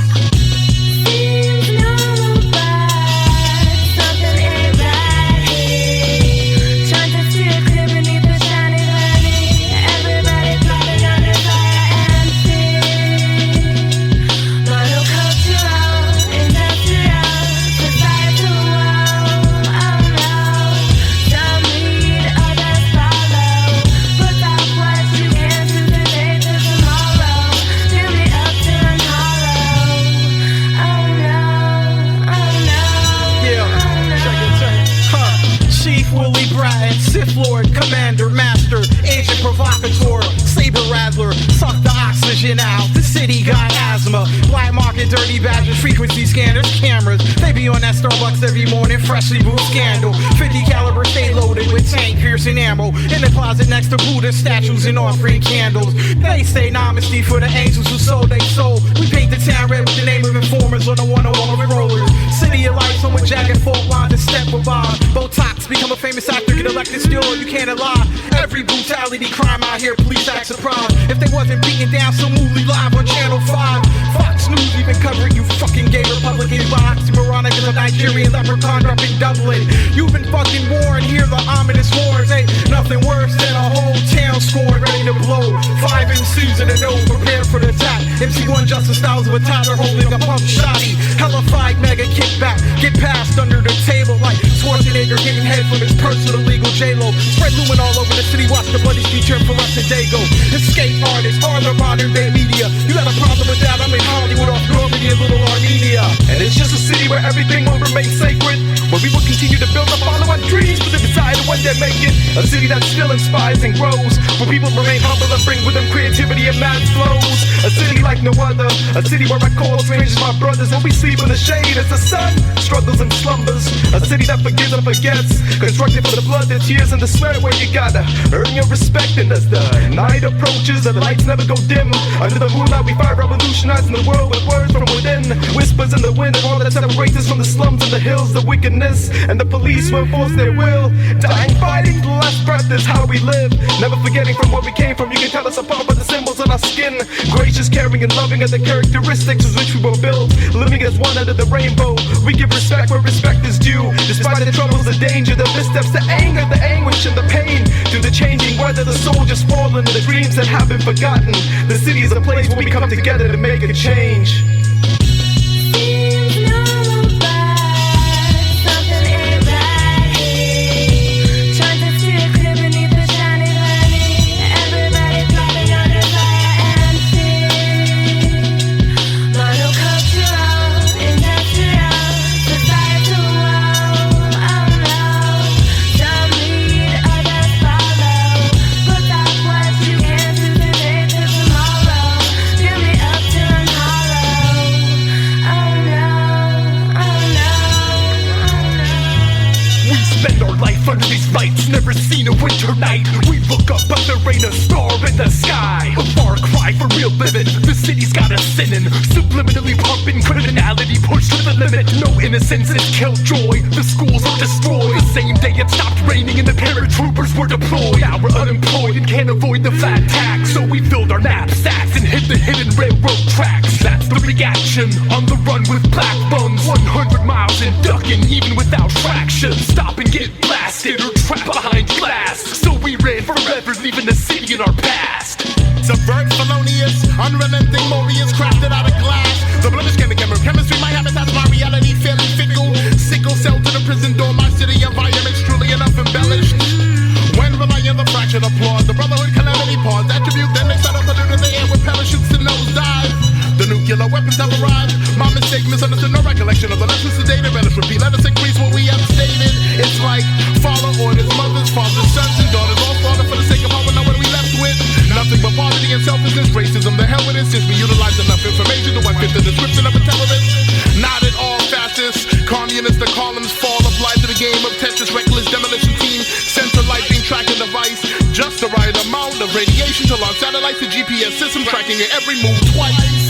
city got asthma. Black market, dirty badges, frequency scanners, cameras. They be on that Starbucks every morning, freshly brewed scandal. 50 caliber stay loaded with tank piercing ammo. In the closet next to Buddha statues and offering candles. They say namaste for the angels who sold they soul. We paint the town red with the name of informers on the 101 with rollers. City of lights on with jagged fault lines and step with Bob. Botox, become a famous actor, get elected still, you can't lie. Every brutality crime out here, police act surprised. If they wasn't beaten down so movie live on Channel 5. Fox News even covering you fucking gay Republicans by oxymoronic as a Nigerian leprechaun up in Dublin. You've been fucking warned, hear the ominous horns. Ain't nothing worse than a whole town scored ready to blow. 5 MCs in a no, prepared for the attack. MC1 Justice Styles with Tyler holding a pump shotty. Hellified mega kickback, get passed under the table like Schwarzenegger getting head from his personal legal J-Lo. Spread lumen all over the city, watch the bloody feature for us and Dago. Escape artists, are the modern day media. You got a problem with that? I'm in Hollywood off Normandy and Little Armenia. And it's just a city where everything will remain sacred, where we will continue to build up follow our dreams with the desire to one day make it. A city that still inspires and grows, where people remain humble and bring with them creativity and mad flows. A city like no other, a city where I call strangers my brothers when we sleep in the shade as the sun struggles and slumbers. A city that forgives and forgets, constructed for the blood, the tears, and the sweat, where you gotta earn your respect. And as the night approaches, the lights never go dim. Under the moonlight we fight, revolutionizing the world with words from within. Whispers in the wind and all that separates us from the slums and the hills. The wickedness and the police will enforce their will. Dying fighting, the last breath is how we live. Never forgetting from where we came from. You can tell us apart by the symbols on our skin. Gracious, caring, and loving are the characteristics with which we were built. Living as one under the rainbow, we give respect where respect is due. Despite the troubles, the danger, the missteps, the anger, the anguish, and the pain. Through the changing weather, the soldiers fall into the dreams that have been forgotten. The city is a place where we come together to make a change. Under these lights, never seen a winter night. We look up but there ain't a star in the sky. A far cry for real living, the city's got us sinning. Subliminally pumping, criminality pushed to the limit. No innocence is killjoy, the schools are destroyed. The same day it stopped raining and the paratroopers were deployed. Now we're unemployed and can't avoid the flat tax, so we filled our knapsacks and hit the hidden railroad tracks. That's the reaction, on the run with black buns. 100 miles and ducking even without traction. Stop and get blasted or trapped behind glass, so we ran forever, leaving the city in our past. Subvert, felonious, unrelenting, morious, crafted out of glass. The blemish chemistry, my habitats, my reality, fairly fickle. Sickle cell to the prison door, my city environment's truly enough embellished. When relying the fractured applause, the brotherhood calamity pause, attribute then they set up to the air with parachutes to nosedive. The nuclear weapons have arrived. My mistake, misunderstood, no recollection of the lessons today. They let us repeat, let us increase what we have stated. It's like follow orders, mothers, fathers, sons, and daughters, all slaughtered for the sake of how we know what we left with. Nothing but poverty and selfishness, racism, the hell with it, since we utilize enough information to wipe fit the description of a terrorist. Not at all fascist, communist, the columns fall, applied to the game of Tetris, reckless demolition team, sensor lighting, tracking device, just the right amount of radiation to launch satellites, the GPS system tracking your every move twice.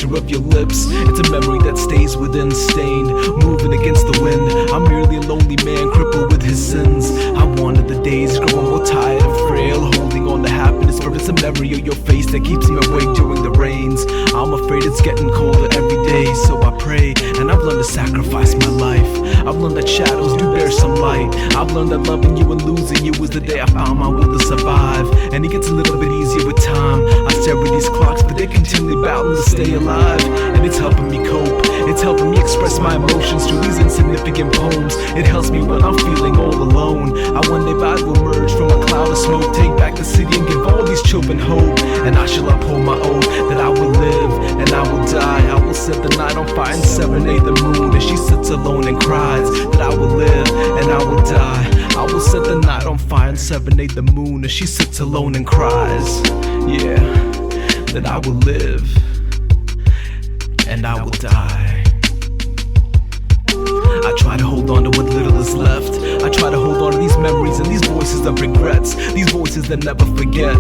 texture of your lips. It's a memory that stays within, stained, moving against the wind. I'm merely a lonely man, crippled with his sins. I wanted the days growing more tired and frail, holding on to happiness, for it's a memory of your face that keeps me awake during the rains. I'm afraid it's getting colder every day, so I pray, and I've learned to sacrifice my life. I've learned that shadows do bear some light. I've learned that loving you and losing you was the day I found my will to survive. And it gets a little bit easier with time. I stare at these clocks, but they're continually battling to stay alive. And it's helping me cope, it's helping me express my emotions through these insignificant poems. It helps me when I'm feeling all alone. I one day I will emerge from a cloud of smoke, take back the city and give all these children hope. And I shall uphold my oath that I will live and I will die. I will set the night on fire and serenade the moon as she sits alone and cries that I will live and I will die. I will set the night on fire and serenade the moon as she sits alone and cries, yeah, that I will live and I will die. I try to hold on to what little is left. I try to hold on to these memories and these voices of regrets, these voices that never forget.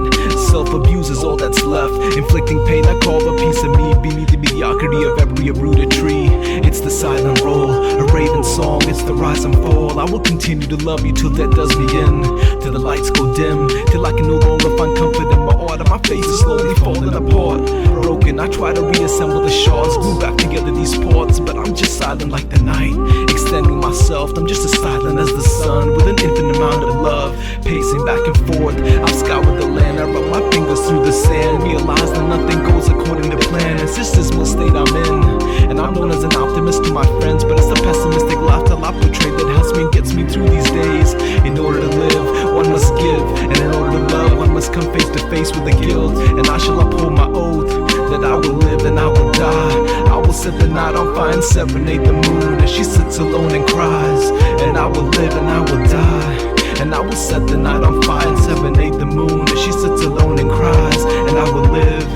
Self-abuse is all that's left, inflicting pain. I carve a piece of me beneath the mediocrity of every uprooted tree. It's the silent roll, a raven song, it's the rise and fall. I will continue to love you till death does me in, till the lights go dim, till I can no longer find comfort in my art and my face is slowly falling apart. Broken, I try to reassemble the shards, glue back together these parts, but I'm just silent like the night, extending myself. I'm just as silent as the sun, with an infinite amount of love, pacing back and forth. I've scoured the land, I rub my fingers through the sand, realize that nothing goes according to plan. It's this dismal state I'm in, and I'm known as an optimist to my friends, but it's the pessimistic lifestyle I portray that helps me and gets me through these days. In order to live, one must give, and in order to love, one must come face to face with the guilt. And I shall uphold my oath that I will live and I will die. I will set the night on fire and serenade the moon as she sits alone and cries. And I will live and I will die. And I will set the night on fire and serenade the moon as she sits alone and cries. And I will live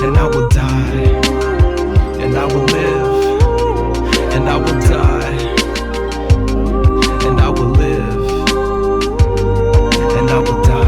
and I will die. And I will live and I will die. And I will live and I will die.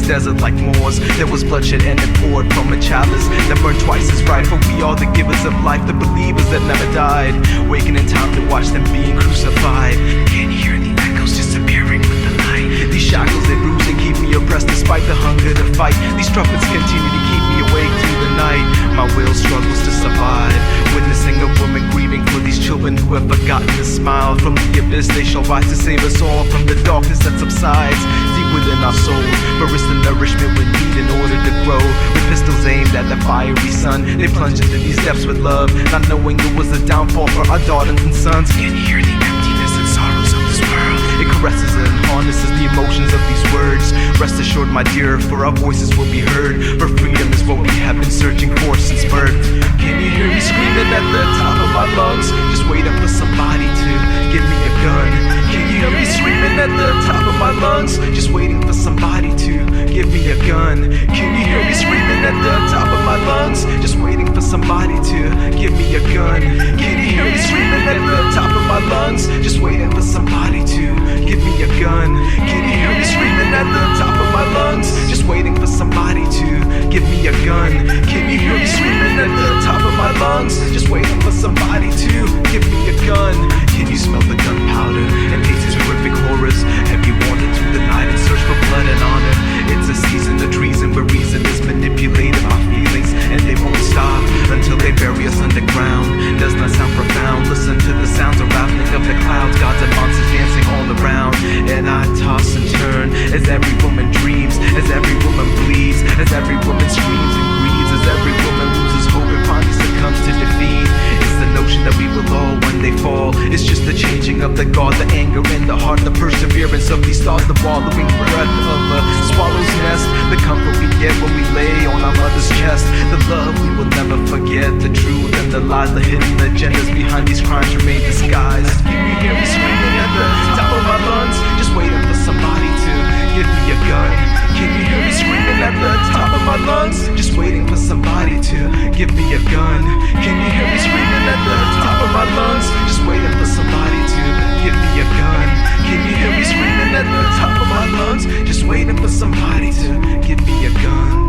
Desert like Moors, there was bloodshed and it poured from a chalice that burned twice as bright. For we are the givers of life, the believers that never died, waking in time to watch them being crucified. Can you hear the echoes disappearing with the light? These shackles they bruise and keep me oppressed despite the hunger to fight. These trumpets continue to keep me awake through the night. My will struggles to survive, witnessing a woman grieving for these children who have forgotten to smile. From the abyss they shall rise to save us all from the darkness that subsides deep within our souls. For it's the nourishment we need in order to grow. With pistols aimed at the fiery sun, they plunge into these depths with love, not knowing it was a downfall for our daughters and sons. Can you hear the emptiness and sorrows of this world? It caresses and harnesses the emotions of these words. Rest assured, my dear, for our voices will be heard. For freedom is what we have been searching for since birth. Can you hear me screaming at the top of my lungs, just waiting for somebody to give me a gun? Can you hear me screaming at the top of my lungs, just waiting for somebody to give me a gun? Can you hear me screaming at the top of my lungs, just waiting for somebody to give me a gun? Can you hear me screaming at the that guard the anger in the heart, the perseverance of these thoughts, the wallowing breath of a swallow's nest, the comfort we get when we lay on our mother's chest, the love we will never forget, the truth and the lies, the hidden agendas behind these crimes remain disguised. You hear me screaming at the top of my lungs, just waiting for somebody to give me a gun. Can you hear me screaming at the top of my lungs? Just waiting for somebody to give me a gun. Can you hear me screaming at the top of my lungs? Just waiting for somebody to give me a gun. Can you hear me screaming at the top of my lungs? Just waiting for somebody to give me a gun.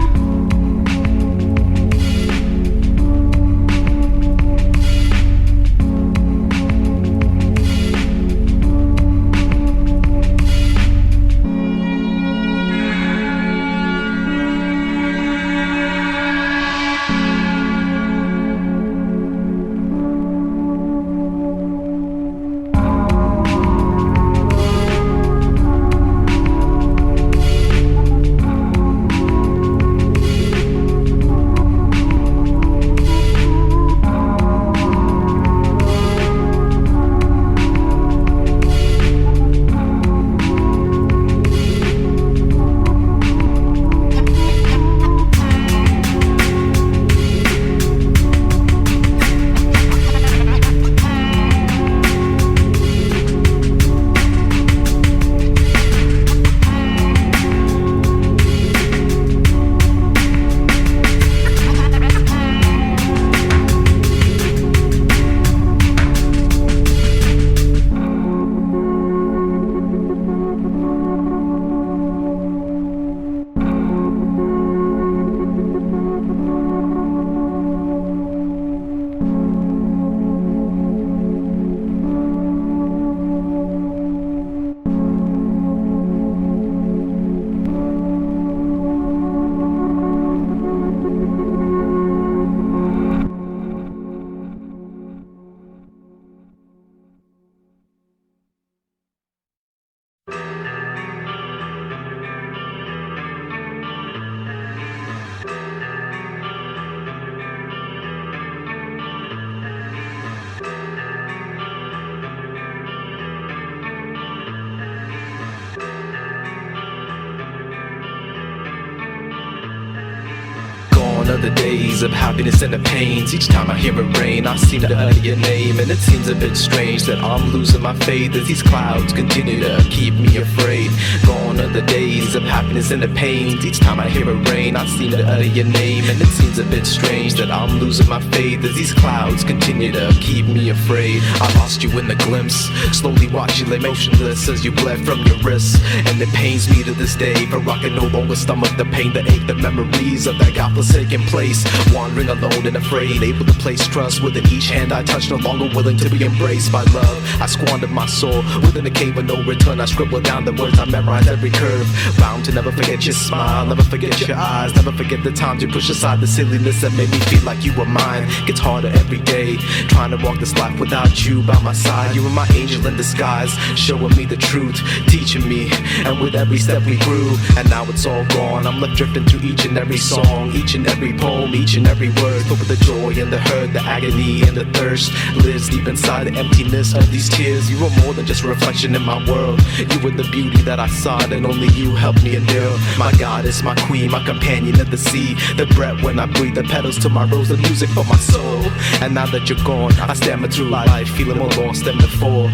The days of happiness and the pains. Each time I hear it rain, I seem to utter your name, and it seems a bit strange that I'm losing my faith as these clouds continue to keep me afraid. Gone are the days of happiness and the pains. Each time I hear it rain, I seem to utter your name, and it seems a bit strange that I'm losing my faith as these clouds continue to keep me afraid. I lost you in the glimpse, slowly watch you lay motionless as you bled from your wrists, and it pains me to this day, for I can no longer stomach the pain, the ache, the memories of that godforsaken place, wandering alone and afraid, able to place trust within each hand I touch, no longer willing to be embraced by love. I squandered my soul within a cave of no return. I scribbled down the words, I memorized every curve, bound to never forget your smile, never forget your eyes, never forget the times you push aside the silliness that made me feel like you were mine. Gets harder every day, trying to walk this life without you by my side. You were my angel in disguise, showing me the truth, teaching me, and with every step we grew, and now it's all gone. I'm left drifting through each and every song, each and every poem, each and every word, filled with the joy and the hurt, the agony and the thirst lives deep inside the emptiness of these tears. You were more than just a reflection in my world, you were the beauty that I sought, and only you helped me endure. My goddess, my queen, my companion of the sea, the breath when I breathe, the petals to my rose, the music for my soul. And now that you're gone, I stammer through life, feeling more lost than before.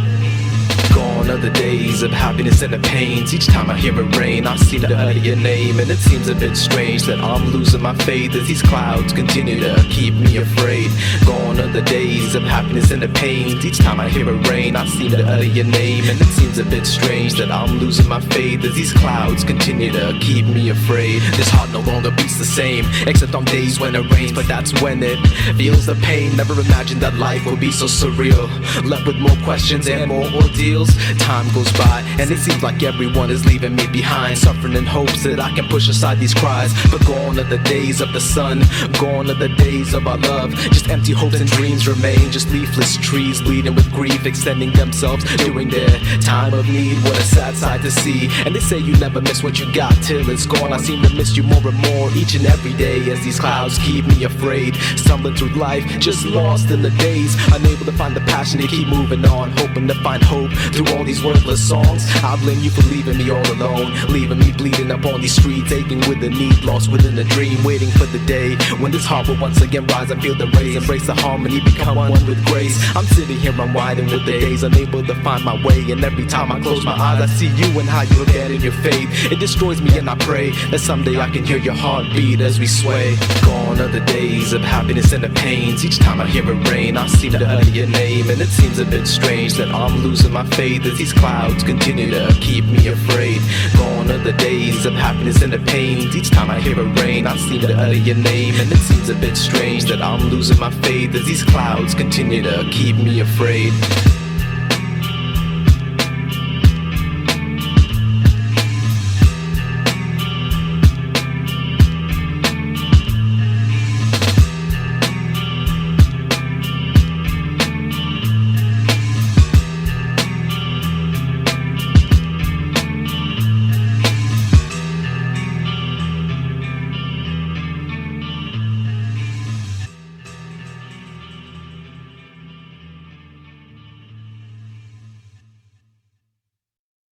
Gone are the days of happiness and the pains. Each time I hear it rain, I seem to utter your name, and it seems a bit strange that I'm losing my faith as these clouds continue to keep me afraid. Gone are the days of happiness and the pains. Each time I hear it rain, I seem to utter your name, and it seems a bit strange that I'm losing my faith as these clouds continue to keep me afraid. This heart no longer beats the same, except on days when it rains, but that's when it feels the pain. Never imagined that life would be so surreal, left with more questions and more ordeals. Time goes by, and it seems like everyone is leaving me behind, suffering in hopes that I can push aside these cries. But gone are the days of the sun, gone are the days of our love. Just empty hopes and dreams remain, remain just leafless trees, bleeding with grief, extending themselves during their time of need. What a sad sight to see. And they say you never miss what you got till it's gone. I seem to miss you more and more each and every day as these clouds keep me afraid, stumbling through life, just lost in the days, unable to find the passion to keep moving on, hoping to find hope through all these wordless songs. I blame you for leaving me all alone, leaving me bleeding up on these streets, aching with the need, lost within a dream, waiting for the day when this heart will once again rise and feel the rays, embrace the harmony, become one with grace. I'm sitting here unwinding with the days, unable to find my way, and every time I close my eyes I see you and how you look at it in your faith. It destroys me and I pray that someday I can hear your heartbeat as we sway. Gone are the days of happiness and the pains. Each time I hear it rain I seem to utter your name, and it seems a bit strange that I'm losing my faith as these clouds continue to keep me afraid. Gone are the days of happiness and the pains. Each time I hear it rain I seem to utter your name, and it seems a bit strange that I'm losing my faith as these clouds continue to keep me afraid.